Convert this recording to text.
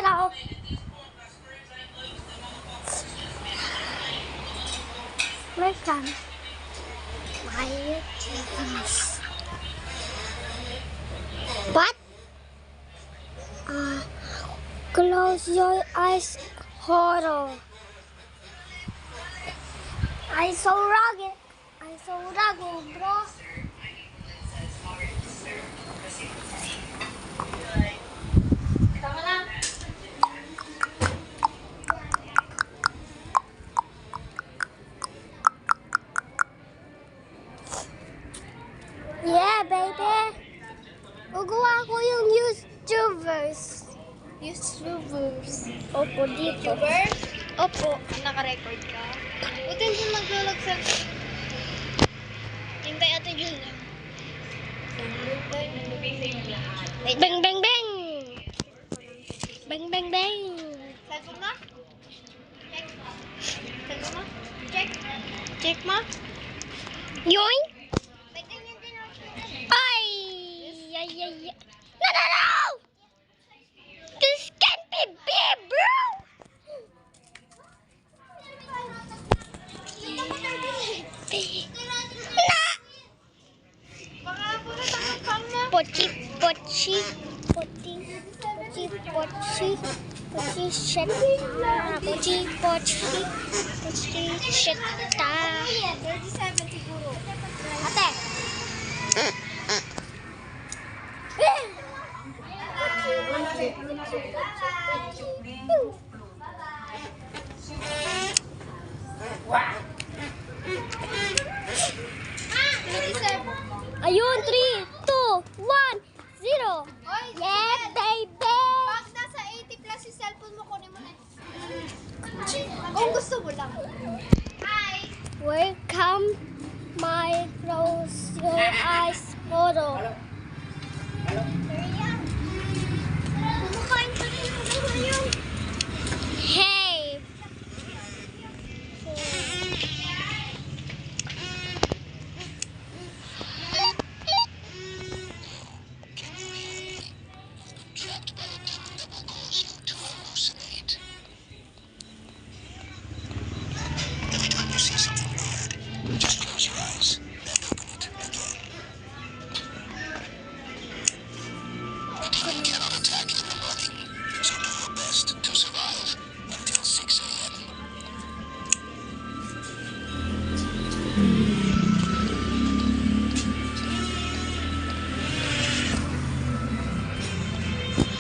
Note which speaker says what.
Speaker 1: Hello. Welcome. My goodness. What? Close your eyes, horror. I so rugged. Bro. Tama na. Yeah, baby. Gagawa ko yung YouTubers. Opo, dito.
Speaker 2: YouTuber?
Speaker 1: Opo.
Speaker 2: Naka-record ka? Buti hindi mag-vlog sa... Hintay Ate Jun lang.
Speaker 1: Bang, bang, bang! Bang, bang, bang!
Speaker 2: Cellphone mo? Check. Cellphone mo? Check. Check mo?
Speaker 1: Yoink!
Speaker 2: May ganyan din ako.
Speaker 1: Ay! Ay, ay, ay. No! This can't be big, bro! Na!
Speaker 2: Baka puro takot pang mo.
Speaker 1: Pochi, shit.
Speaker 2: 37 siguro.
Speaker 1: Ate! Ayun, 3, 2, 1, 0.
Speaker 2: Oy,
Speaker 1: Yeah, baby!
Speaker 2: pag nasa 80 plus yung cellphone mo, kunin mo na. Kung gusto mo lang.